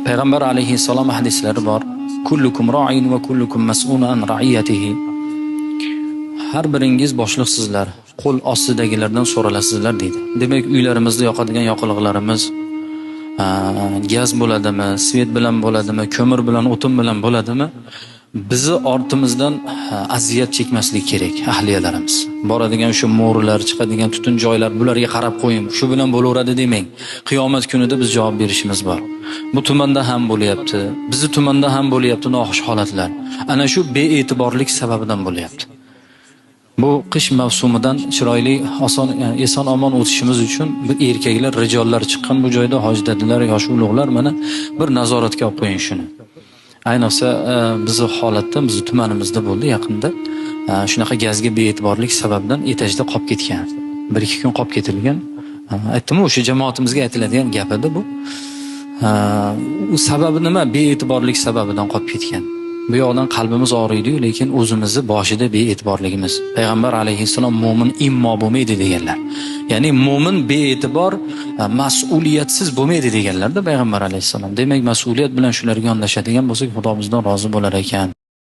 Payg'ambar alayhissalom hadislari bor. Kullukum ra'in va kullukum mas'ulun an ra'iyatihi. Har biringiz boshliqsizlar, qo'l ostidagilardan so'ralasizlar deydi. Demak, uylarimizda yoqadigan yoqilg'ilarimiz gaz bo'ladimi, svet bilan bo'ladimi, ko'mir bilan, o'tin bilan bo'ladimi? Bizi ortimizdan aziyat chekmaslik kerak ahliyalarimiz. Boradigan shu mo'rilar, chiqadigan tutun joylar, bularga qarab qo'ying. Shu bilan bo'laveradi demang. Qiyomat kunida biz javob berishimiz bor. Bu tumanda ham bo'lyapti, bizi tumanda ham bo'lyapti noxush holatlar. Ana shu bee'tiborlik sababidan bo'lyapti. Bu qish mavsumidan chiroyli, oson, eson-omon o'tishimiz uchun bu erkaklar, rijollar chiqqan bu joyda hojdadilar, yosh ulug'lar mana bir nazoratga olib qo'ying shuni. Ayniqsa bizni holatda, bizni tumanimizda bo'ldi yaqinda. Shunaqa gazga bee'tiborlik sababidan etajda qolib ketgan. 1-2 kun qolib ketilgan. Aytdim, o'sha jamoatimizga aytiladigan gap edi bu. U sababi nima? Bee'tiborlik sababidan qolib ketgan. Bu yoqdan qalbimiz og'riydi-yu, lekin o'zimizni boshida bee'tiborligimiz. Payg'ambar alayhissalom mo'min immo bo'lmaydi deganlar. Ya'ni mo'min bee'tibor, mas'uliyatsiz bo'lmaydi deganlar-da Payg'ambar alayhissalom. Demak, mas'uliyat bilan shularga yondashadigan bo'lsak, Xudo bizdan rozi bo'lar ekan.